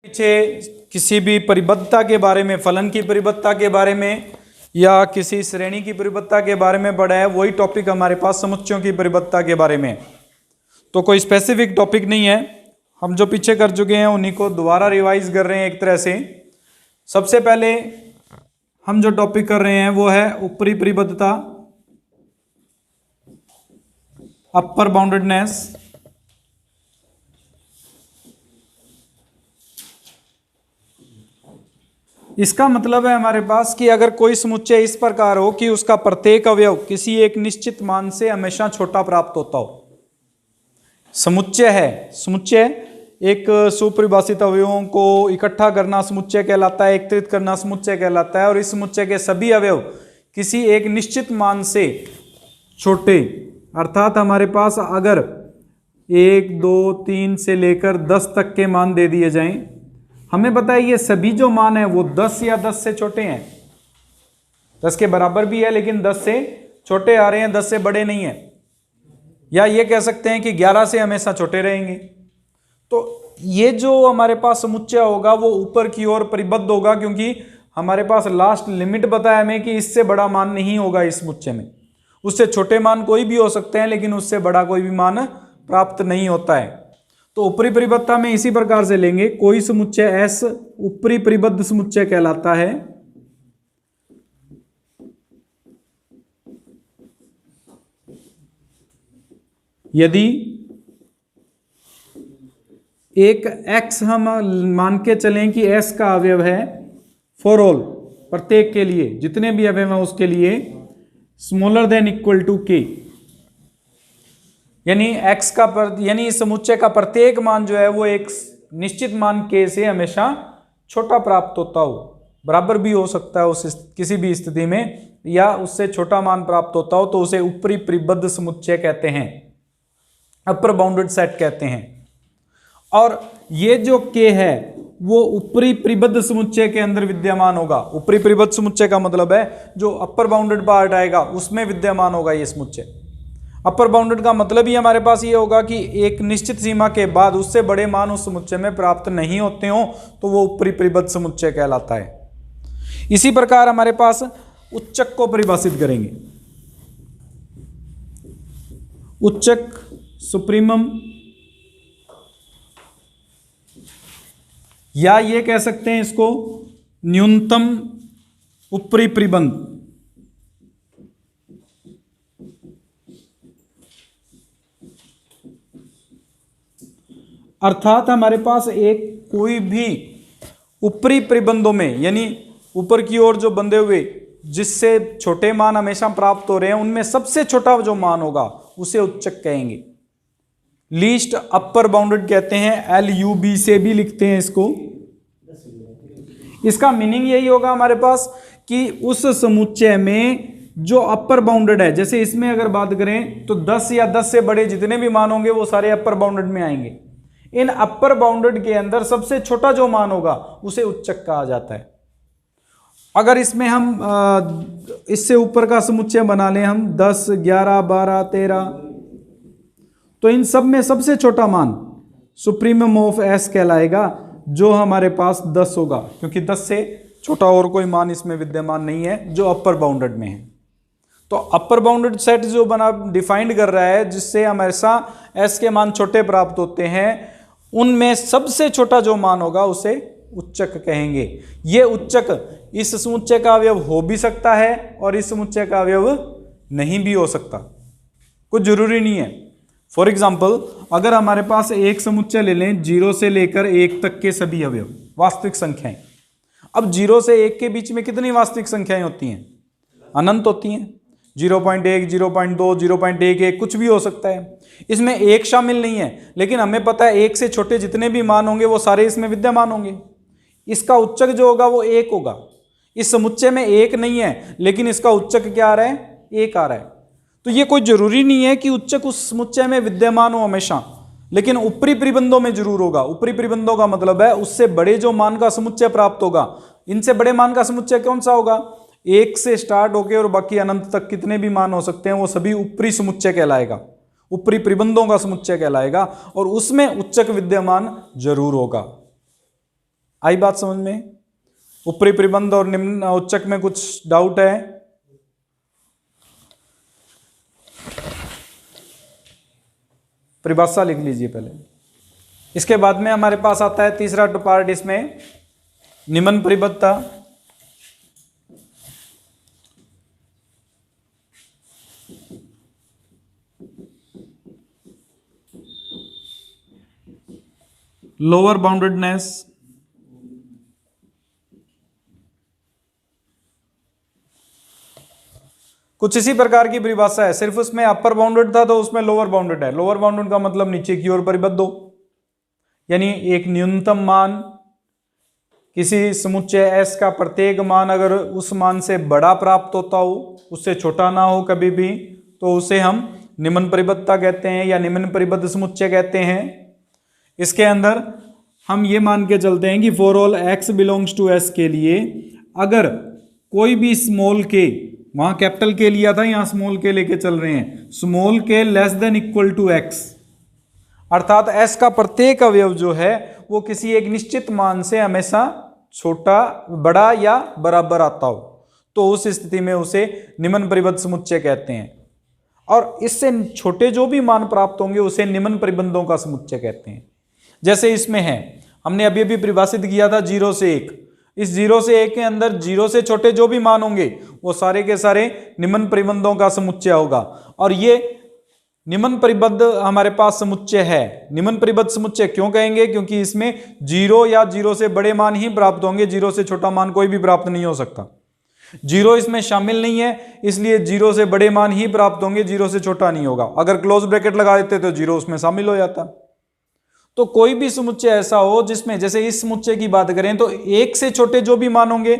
पीछे किसी भी परिबद्धता के बारे में, फलन की परिबद्धता के बारे में या किसी श्रेणी की परिबद्धता के बारे में पढ़ा है, वही टॉपिक हमारे पास समुच्चयों की परिबद्धता के बारे में। तो कोई स्पेसिफिक टॉपिक नहीं है, हम जो पीछे कर चुके हैं उन्हीं को दोबारा रिवाइज कर रहे हैं एक तरह से। सबसे पहले हम जो टॉपिक कर रहे हैं वो है ऊपरी परिबद्धता, अपर बाउंडेडनेस। इसका मतलब है हमारे पास कि अगर कोई समुच्चय इस प्रकार हो कि उसका प्रत्येक अवयव किसी एक निश्चित मान से हमेशा छोटा प्राप्त होता हो। समुच्चय है, समुच्चय एक सुपरिभाषित अवयवों को इकट्ठा करना समुच्चय कहलाता है, एकत्रित करना समुच्चय कहलाता है। और इस समुच्चय के सभी अवयव किसी एक निश्चित मान से छोटे, अर्थात हमारे पास अगर 1, 2, 3 से लेकर 10 तक के मान दे दिए जाएं, हमें पता है ये सभी जो मान है वो 10 या 10 से छोटे हैं। 10 के बराबर भी है लेकिन 10 से छोटे आ रहे हैं, 10 से बड़े नहीं है। या ये कह सकते हैं कि 11 से हमेशा छोटे रहेंगे। तो ये जो हमारे पास समुच्चय होगा वो ऊपर की ओर परिबद्ध होगा, क्योंकि हमारे पास लास्ट लिमिट बताया हमें कि इससे बड़ा मान नहीं होगा इस समुच्चय में। उससे छोटे मान कोई भी हो सकते हैं लेकिन उससे बड़ा कोई भी मान प्राप्त नहीं होता है। तो ऊपरी परिबद्धता में इसी प्रकार से लेंगे, कोई समुच्चय S ऊपरी परिबद्ध समुच्चय कहलाता है यदि एक X हम मान के चलें कि S का अवयव है फॉर ऑल, प्रत्येक के लिए, जितने भी अवयव हैं उसके लिए smaller than equal to K, यानी x का यानी इस समुच्चय का प्रत्येक मान जो है वो एक निश्चित मान k से हमेशा छोटा प्राप्त होता हो। बराबर भी हो सकता है उस किसी भी स्थिति में, या उससे छोटा मान प्राप्त होता हो तो उसे ऊपरी परिबद्ध समुच्चय कहते हैं, अपर बाउंडेड सेट कहते हैं। और ये जो k है वो ऊपरी परिबद्ध समुच्चय के अंदर विद्यमान होगा। ऊपरी परिबद्ध समुच्चय का मतलब है जो अपर बाउंडेड पार्ट आएगा उसमें विद्यमान होगा ये समुच्चय। अपर बाउंडेड का मतलब ही हमारे पास ये होगा कि एक निश्चित सीमा के बाद उससे बड़े मान उस समुच्चय में प्राप्त नहीं होते हो तो वो ऊपरी परिबद्ध समुच्चय कहलाता है। इसी प्रकार हमारे पास उच्चक को परिभाषित करेंगे। उच्चक सुप्रीमम, या ये कह सकते हैं इसको न्यूनतम ऊपरी परिबंध। अर्थात हमारे पास एक कोई भी ऊपरी परिबंधों में, यानी ऊपर की ओर जो बंधे हुए जिससे छोटे मान हमेशा प्राप्त हो रहे हैं, उनमें सबसे छोटा जो मान होगा उसे उच्चक कहेंगे। लीस्ट अपर बाउंडेड कहते हैं, LUB से भी लिखते हैं इसको। इसका मीनिंग यही होगा हमारे पास कि उस समुच्चय में जो अपर बाउंडेड है, जैसे इसमें अगर बात करें तो 10 या 10 से बड़े जितने भी मान होंगे वो सारे अपर बाउंडेड में आएंगे। इन अपर बाउंडेड के अंदर सबसे छोटा जो मान होगा उसे उच्चक कहा जाता है। अगर इसमें हम इससे ऊपर का समुच्चय बना लें हम 10, 11, 12, 13, तो इन सब में सबसे छोटा मान सुप्रीमम ऑफ S कहलाएगा, जो हमारे पास 10 होगा, क्योंकि 10 से छोटा और कोई मान इसमें विद्यमान नहीं है जो अपर बाउंडेड में है। तो अपर बाउंडेड सेट जो बना डिफाइंड कर रहा है जिससे हमेशा S के मान छोटे प्राप्त होते हैं, उनमें सबसे छोटा जो मान होगा उसे उच्चक कहेंगे। ये उच्चक इस समुच्चय का अवयव हो भी सकता है और इस समुच्चय का अवयव नहीं भी हो सकता, कुछ जरूरी नहीं है। फॉर एग्जाम्पल, अगर हमारे पास एक समुच्चय ले लें 0 से लेकर 1 तक के सभी अवयव वास्तविक संख्याएं। अब 0 से 1 के बीच में कितनी वास्तविक संख्याएं होती हैं? अनंत होती हैं। 0.1, 0.2, 0.11 कुछ भी हो सकता है। इसमें 1 शामिल नहीं है, लेकिन हमें पता है 1 से छोटे जितने भी मान होंगे वो सारे इसमें विद्यमान होंगे। इसका उच्चक जो होगा वो 1 होगा। इस समुच्चय में 1 नहीं है लेकिन इसका उच्चक क्या आ रहा है? 1 आ रहा है। तो ये कोई जरूरी नहीं है कि उच्चक उस समुच्चय में विद्यमान हो हमेशा, लेकिन ऊपरी परिबंधों में जरूर होगा। ऊपरी परिबंधों का मतलब है उससे बड़े जो मान का समुच्चय प्राप्त होगा। इनसे बड़े मान का समुच्चय कौन सा होगा? 1 से स्टार्ट होकर और बाकी अनंत तक कितने भी मान हो सकते हैं वो सभी ऊपरी समुच्चय कहलाएगा। ऊपरी परिबंधों का समुच्चय कहलाएगा और उसमें उच्चक विद्यमान जरूर होगा। आई बात समझ में? ऊपरी परिबंध और निम्न उच्चक में कुछ डाउट है? परिभाषा लिख लीजिए पहले। इसके बाद में हमारे पास आता है तीसरा पार्ट, इसमें निम्न परिबद्धता। लोअर बाउंडेडनेस, कुछ इसी प्रकार की परिभाषा है, सिर्फ उसमें अपर बाउंडेड था तो उसमें लोअर बाउंडेड है। लोअर बाउंडेड का मतलब नीचे की ओर परिबद्ध हो, यानी एक न्यूनतम मान किसी समुच्चय S का प्रत्येक मान अगर उस मान से बड़ा प्राप्त होता हो, उससे छोटा ना हो कभी भी, तो उसे हम निम्न परिबद्धता कहते हैं या निम्न परिबद्ध समुच्चय कहते हैं। इसके अंदर हम ये मान के चलते हैं कि for all x belongs to S के लिए अगर कोई भी स्मॉल के, वहां कैपिटल के लिया था, यहां स्मॉल के लेके चल रहे हैं, स्मॉल के less than equal to x, अर्थात S का प्रत्येक अवयव जो है वो किसी एक निश्चित मान से हमेशा छोटा, बड़ा या बराबर आता हो, तो उस स्थिति में उसे निम्न परिबद्ध समुच्चय कहते हैं। और इससे छोटे जो भी मान प्राप्त होंगे उसे निम्न परिबंधों का समुच्चय कहते हैं। जैसे इसमें है, हमने अभी अभी परिभाषित किया था 0 से 1, इस 0 से 1 के अंदर 0 से छोटे जो भी मान होंगे वो सारे के सारे निम्न परिबंधों का समुच्चय होगा। और ये निम्न परिबद्ध हमारे पास समुच्चय है। निम्न परिबद्ध समुच्चय क्यों कहेंगे? क्योंकि इसमें 0 या 0 से बड़े मान ही प्राप्त होंगे, 0 से छोटा मान कोई भी प्राप्त नहीं हो सकता। 0 इसमें शामिल नहीं है, इसलिए 0 से बड़े मान ही प्राप्त होंगे, 0 से छोटा नहीं होगा। अगर क्लोज ब्रैकेट लगा देते तो 0 उसमें शामिल हो जाता। तो कोई भी समुच्चय ऐसा हो जिसमें, जैसे इस समुच्चय की बात करें तो 1 से छोटे जो भी मान होंगे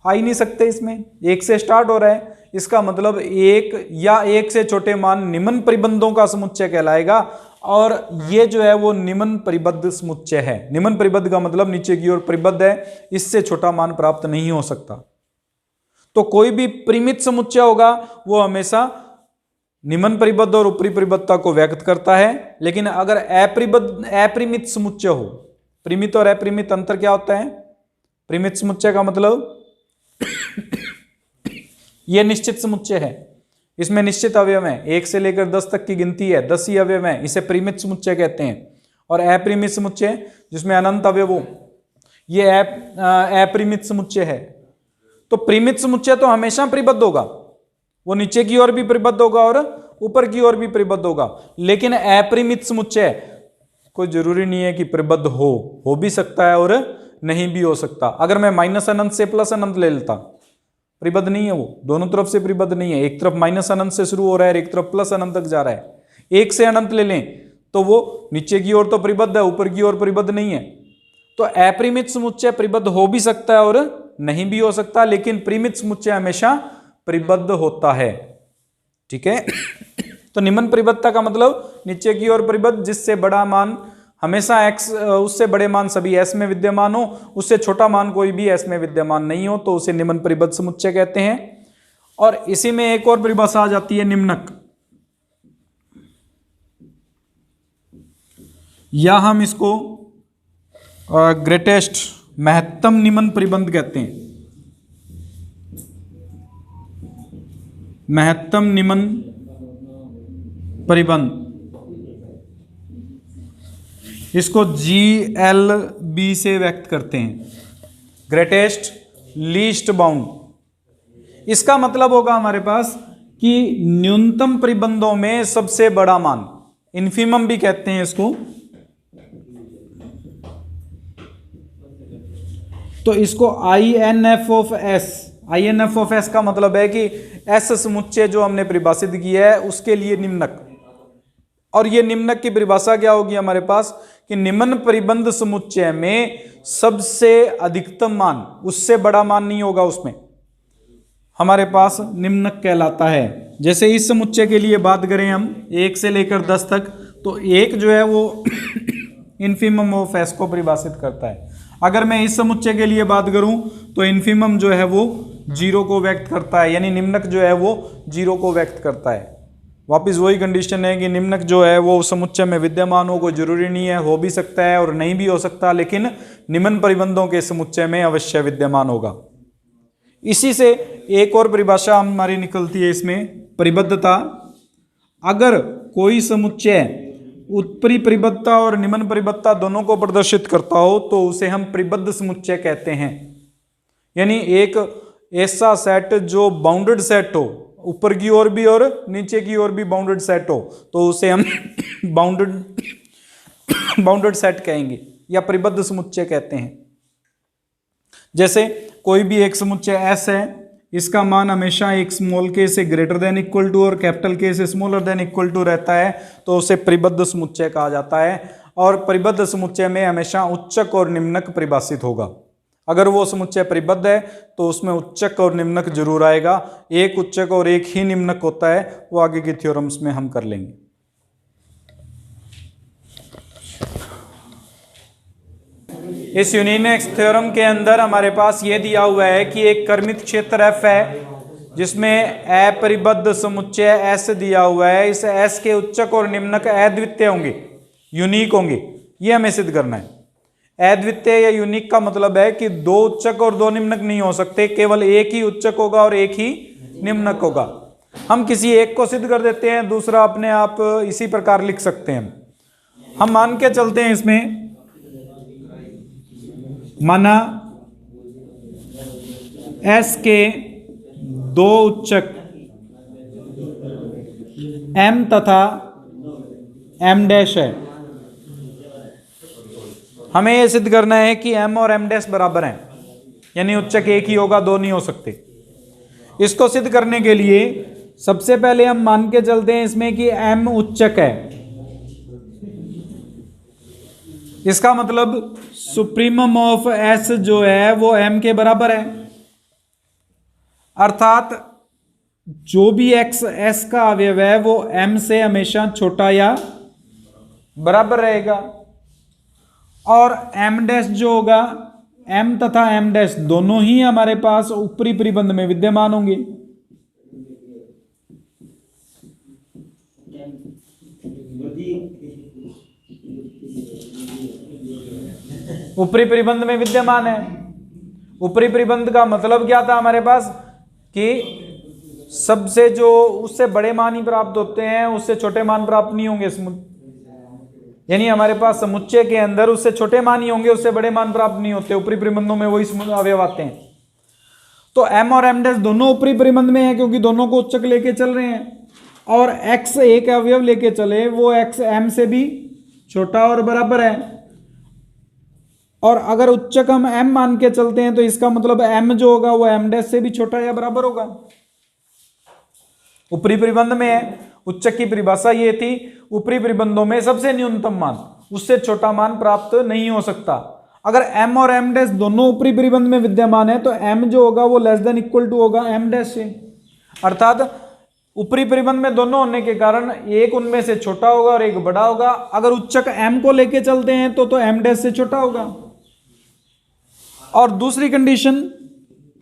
आ ही नहीं सकते, इसमें 1 से स्टार्ट हो रहा है, इसका मतलब 1 या 1 से छोटे मान निम्न परिबंधों का समुच्चय कहलाएगा। और ये जो है वो निम्न परिबद्ध समुच्चय है। निम्न परिबद्ध का मतलब नीचे की ओर परिबद्ध है, इससे छोटा मान प्राप्त नहीं हो सकता। तो कोई भी परिमित समुच्चय होगा वो हमेशा निम्न परिबद्ध और ऊपरी परिबद्धता को व्यक्त करता है। लेकिन अगर अपरिमित समुच्चय हो, परिमित और अपरिमित अंतर क्या होता है? परिमित समुच्चय का मतलब यह निश्चित समुच्चय है, इसमें निश्चित अवयव है, 1 से लेकर 10 तक की गिनती है, 10 ही अवयव है, इसे परिमित समुच्चय कहते हैं। और अपरिमित समुच्चय जिसमें अनंत अवयव हो, यह अपरिमित समुच्चय है। तो परिमित समुच्चय तो हमेशा परिबद्ध होगा, वो नीचे की ओर भी परिबद्ध होगा और ऊपर की ओर भी परिबद्ध होगा। लेकिन अपरिमित समुच्चय कोई जरूरी नहीं है कि परिबद्ध हो भी सकता है और नहीं भी हो सकता। अगर मैं माइनस अनंत से प्लस अनंत ले लेता, परिबद्ध नहीं है वो, दोनों तरफ से परिबद्ध नहीं है। एक तरफ माइनस अनंत से शुरू हो रहा है, एक तरफ प्लस अनंत तक जा रहा है। 1 से अनंत ले लें तो वो नीचे की ओर तो परिबद्ध है, ऊपर की ओर परिबद्ध नहीं है। तो अपरिमित समुच्चय परिबद्ध हो भी सकता है और नहीं भी हो सकता, लेकिन परिमित समुच्चय हमेशा परिबद्ध होता है। ठीक है। तो निम्न परिबद्धता का मतलब नीचे की ओर परिबद्ध, जिससे बड़ा मान हमेशा x, उससे बड़े मान सभी s में विद्यमान हो, उससे छोटा मान कोई भी s में विद्यमान नहीं हो, तो उसे निम्न परिबद्ध समुच्चय कहते हैं। और इसी में एक और परिभाषा आ जाती है निम्नक, या हम इसको ग्रेटेस्ट, महत्तम निम्न परिबंध कहते हैं। महत्तम निम्न परिबंध, इसको GLB से व्यक्त करते हैं, ग्रेटेस्ट लीस्ट बाउंड। इसका मतलब होगा हमारे पास कि न्यूनतम परिबंधों में सबसे बड़ा मान, इन्फीमम भी कहते हैं इसको। तो इसको INF of S, INF of S का मतलब है कि S समुच्चय जो हमने परिभाषित किया है उसके लिए निम्नक। और ये निम्नक की परिभाषा क्या होगी हमारे पास कि निम्न परिबंध समुच्चय में सबसे अधिकतम मान, उससे बड़ा मान नहीं होगा, उसमें हमारे पास निम्नक कहलाता है। जैसे इस समुच्चय के लिए बात करें हम 1 से लेकर 10 तक, तो 1 जो है वो इन्फीमम ऑफ S को परिभाषित करता है। अगर मैं इस समुच्चय के लिए बात करूं तो इन्फीमम जो है वो 0 को व्यक्त करता है, यानी निम्नक जो है वो 0 को व्यक्त करता है। वापिस वही कंडीशन है कि निम्नक जो है वो समुच्चय में विद्यमान हो, कोई जरूरी नहीं है, हो भी सकता है और नहीं भी हो सकता, लेकिन निम्न परिबंधों के समुच्चय में अवश्य विद्यमान होगा। इसी से एक और परिभाषा हमारी निकलती है इसमें, परिबद्धता। अगर कोई समुच्चय उत्परी परिबद्धता और निम्न परिबद्धता दोनों को प्रदर्शित करता हो तो उसे हम परिबद्ध समुच्चय कहते हैं। यानी एक ऐसा सेट जो बाउंडेड सेट हो, ऊपर की ओर भी और नीचे की ओर भी बाउंडेड सेट हो, तो उसे हम बाउंडेड सेट कहेंगे या परिबद्ध समुच्चय कहते हैं। जैसे कोई भी एक समुच्चय S है, इसका मान हमेशा एक स्मॉल के से ग्रेटर देन इक्वल टू और कैपिटल के से स्मॉलर देन इक्वल टू रहता है, तो उसे परिबद्ध समुच्चय कहा जाता है। और परिबद्ध समुच्चय में हमेशा उच्चक और निम्नक परिभाषित होगा। अगर वो समुच्चय परिबद्ध है तो उसमें उच्चक और निम्नक जरूर आएगा। एक उच्चक और एक ही निम्नक होता है, वो आगे की थ्योरम्स में हम कर लेंगे। इस यूनिनेक्स थ्योरम के अंदर हमारे पास ये दिया हुआ है कि एक कर्मित क्षेत्र F है जिसमें अपरिबद्ध समुच्चय S दिया हुआ है। इस S के उच्चक और निम्नक अद्वितीय होंगे, यूनिक होंगे, ये हमें सिद्ध करना है। अद्वितीय या यूनिक का मतलब है कि दो उच्चक और दो निम्नक नहीं हो सकते, केवल एक ही उच्चक होगा और एक ही निम्नक होगा। हम किसी एक को सिद्ध कर देते हैं, दूसरा अपने आप इसी प्रकार लिख सकते हैं। हम मान के चलते हैं इसमें, माना S के दो उच्चक M तथा M डैश है। हमें यह सिद्ध करना है कि M और M डैश बराबर हैं, यानी उच्चक एक ही होगा, दो नहीं हो सकते। इसको सिद्ध करने के लिए सबसे पहले हम मान के चलते हैं इसमें कि M उच्चक है। इसका मतलब सुप्रीमम ऑफ S जो है वो M के बराबर है, अर्थात जो भी x S का अवयव है वो M से हमेशा छोटा या बराबर रहेगा। और M डैश जो होगा, M तथा M डैश दोनों ही हमारे पास ऊपरी परिबंध में विद्यमान होंगे। ऊपरी परिबंध में विद्यमान है। ऊपरी परिबंध का मतलब क्या था हमारे पास कि सबसे जो उससे बड़े मान ही प्राप्त होते हैं, उससे छोटे मान प्राप्त नहीं होंगे। यानी हमारे पास समुच्चय के अंदर उससे छोटे मान ही होंगे, उससे बड़े मान प्राप्त नहीं होते। ऊपरी परिबंधों में वही अवयव आते हैं। तो M और M डैश दोनों ऊपरी परिबंध में है क्योंकि दोनों को उच्चक लेके चल रहे हैं। और x एक अवयव लेके चले, वो x M से भी छोटा और बराबर है। और अगर उच्चक हम M मान के चलते हैं तो इसका मतलब M जो होगा वो M डैश से भी छोटा या बराबर होगा। ऊपरी परिबंध में है, उच्चक की परिभाषा ये थी, ऊपरी परिबंधों में सबसे न्यूनतम मान, उससे छोटा मान प्राप्त नहीं हो सकता। अगर M और M डैश दोनों ऊपरी परिबंध में विद्यमान है तो M जो होगा वो लेस देन इक्वल टू होगा M डैश से, अर्थात ऊपरी परिबंध में दोनों होने के कारण एक उनमें से छोटा होगा और एक बड़ा होगा। अगर उच्चक M को लेके चलते हैं तो M डैश से छोटा होगा। और दूसरी कंडीशन,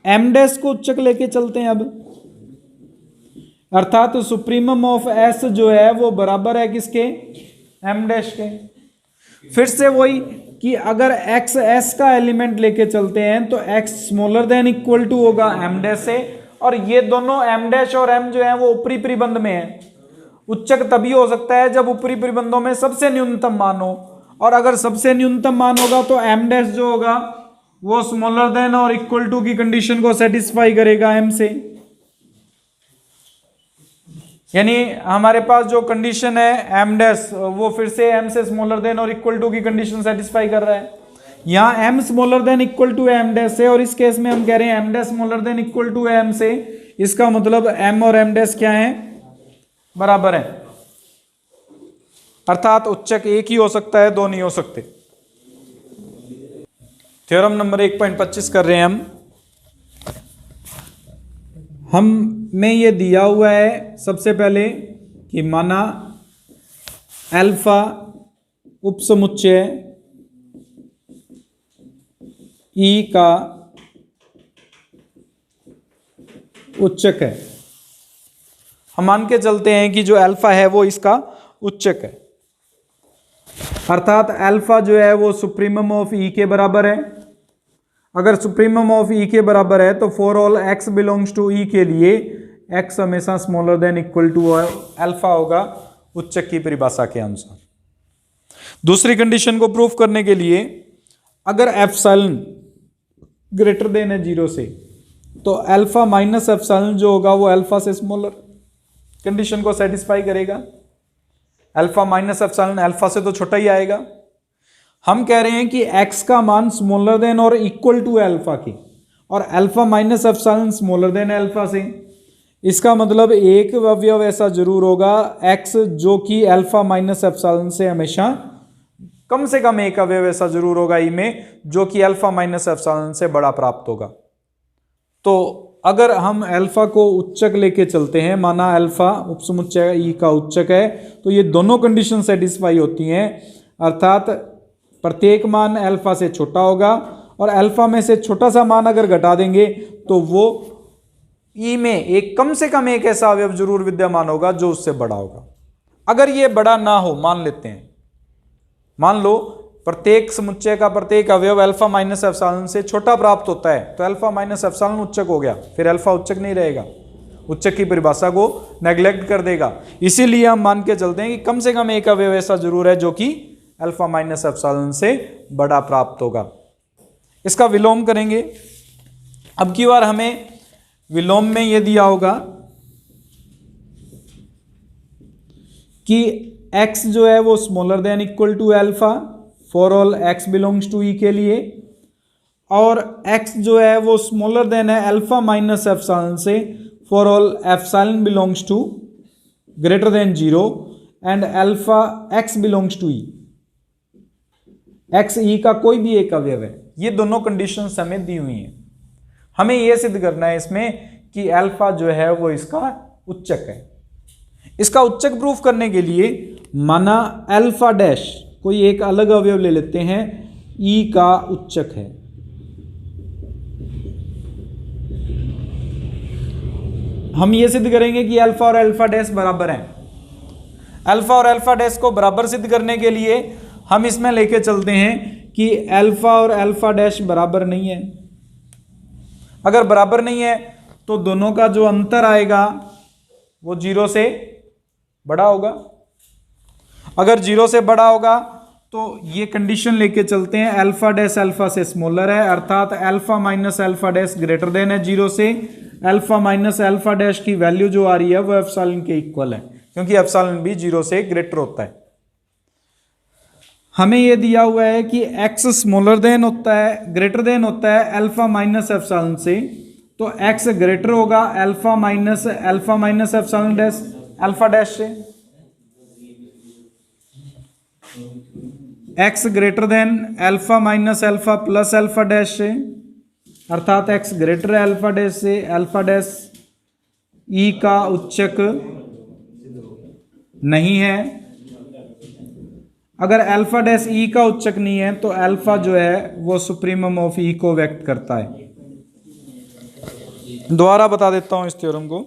M डैश को उच्चक लेके चलते हैं अब, अर्थात तो सुप्रीमम ऑफ S जो है वो बराबर है किसके, M डैश के। फिर से वही कि अगर x S का एलिमेंट लेके चलते हैं तो x smaller than equal to होगा M डैश से, और ये दोनों M डैश और M जो है वो ऊपरी परिबंध में है। उच्चक तभी हो सकता है जब ऊपरी परिबंधों में सबसे न्यूनतम मान हो, और अगर सबसे न्यूनतम मान होगा तो M डैश जो होगा वो स्मॉलर देन और इक्वल टू की कंडीशन को सेटिस्फाई करेगा M से। यानी हमारे पास जो कंडीशन है M डैश वो फिर से M से स्मॉलर देन और इक्वल टू की कंडीशन सेटिस्फाई कर रहा है। यहाँ M smaller than equal to M dash है, और इस केस में हम कह रहे हैं M dash smaller than equal to M से। इसका मतलब M और M डैश क्या है, बराबर है, अर्थात उच्चक एक ही हो सकता है, दो नहीं हो सकते। थ्योरम नंबर 1.25 कर रहे हैं हम में ये दिया हुआ है सबसे पहले कि माना अल्फा उपसमुच्चय E का उच्चक है। हम मान के चलते हैं कि जो अल्फा है वो इसका उच्चक है, अर्थात अल्फा जो है वो सुप्रीमम ऑफ ई के बराबर है। अगर सुप्रीमम ऑफ ई के बराबर है तो for all x belongs to E के लिए एक्स हमेशा smaller than equal to alpha होगा उच्चक की परिभाषा के अनुसार। दूसरी कंडीशन को प्रूफ करने के लिए अगर एप्सिलॉन ग्रेटर देन है 0 से तो अल्फा माइनस एप्सिलॉन जो होगा वो अल्फा से स्मॉलर कंडीशन को सेटिस्फाई करेगा। अल्फा माइनस एप्सिलॉन अल्फा से तो छोटा ही आएगा। हम कह रहे हैं कि x का मान स्मॉलर देन और इक्वल टू अल्फा के, और alpha minus epsilon smaller than alpha से। इसका मतलब एक अवयव ऐसा जरूर होगा x जो कि अल्फा माइनस एप्सिलॉन से हमेशा कम से कम एक अवयव ऐसा जरूर होगा ई में जो कि अल्फा माइनस एप्सिलॉन से बड़ा प्राप्त होगा। तो अगर हम अल्फा को उच्चक लेके चलते हैं, माना अल्फा उपसमुच्चय ई का उच्चक है, तो ये दोनों कंडीशन सेटिस्फाई होती हैं, अर्थात प्रत्येक मान अल्फा से छोटा होगा और अल्फा में से छोटा सा मान अगर घटा देंगे तो वो ई में एक कम से कम एक ऐसा अवयव जरूर विद्यमान होगा जो उससे बड़ा होगा। अगर ये बड़ा ना हो, मान लेते हैं, मान लो प्रत्येक समुच्चय का प्रत्येक अवयव अल्फा माइनस एप्सिलॉन से छोटा प्राप्त होता है तो अल्फा माइनस एप्सिलॉन उच्चक हो गया, फिर अल्फा उच्चक नहीं रहेगा, उच्चक की परिभाषा को नेग्लेक्ट कर देगा। इसीलिए हम मान के चलते हैं कि कम से कम एक अवयव ऐसा जरूर है जो कि अल्फा माइनस एप्सिलॉन से बड़ा प्राप्त होगा। इसका विलोम करेंगे। अब की बार हमें विलोम में यह दिया होगा कि x जो है वो smaller than equal to alpha for all x belongs to E के लिए, और x जो है वो स्मॉलर देन है अल्फा माइनस एप्सिलॉन से for all epsilon belongs to greater than 0 and alpha x belongs to E. x E का कोई भी एक अवयव है। ये दोनों कंडीशंस हमें दी हुई हैं। हमें यह सिद्ध करना है इसमें कि अल्फा जो है वो इसका उच्चक है। इसका उच्चक प्रूफ करने के लिए माना अल्फा डैश कोई एक अलग अवयव ले लेते हैं, ई का उच्चक है। हम ये सिद्ध करेंगे कि अल्फा और अल्फा डैश बराबर हैं। अल्फा और अल्फा डैश को बराबर सिद्ध करने के लिए हम इसमें लेके चलते हैं कि अल्फा और अल्फा डैश बराबर नहीं है। अगर बराबर नहीं है तो दोनों का जो अंतर आएगा वो 0 से बड़ा होगा। अगर 0 से बड़ा होगा तो ये कंडीशन लेके चलते हैं अल्फा डैश अल्फा से स्मॉलर है, अर्थात alpha minus alpha dash greater than है 0 से। अल्फा माइनस अल्फा डैश की वैल्यू जो आ रही है वो एप्सिलॉन के इक्वल है, क्योंकि एप्सिलॉन भी 0 से ग्रेटर होता है। हमें यह दिया हुआ है कि x स्मॉलर देन होता है, ग्रेटर देन होता है अल्फा माइनस एप्सिलॉन से, तो x ग्रेटर होगा alpha minus epsilon dash alpha dash से। x greater than alpha minus alpha plus alpha dash से, अर्थात x ग्रेटर है अल्फा डैश से। अल्फा डैश ई का उच्चक नहीं है। अगर अल्फा डैश ई का उच्चक नहीं है तो अल्फा जो है वो सुप्रीमम ऑफ ई को व्यक्त करता है। दोबारा बता देता हूं इस थ्योरम को।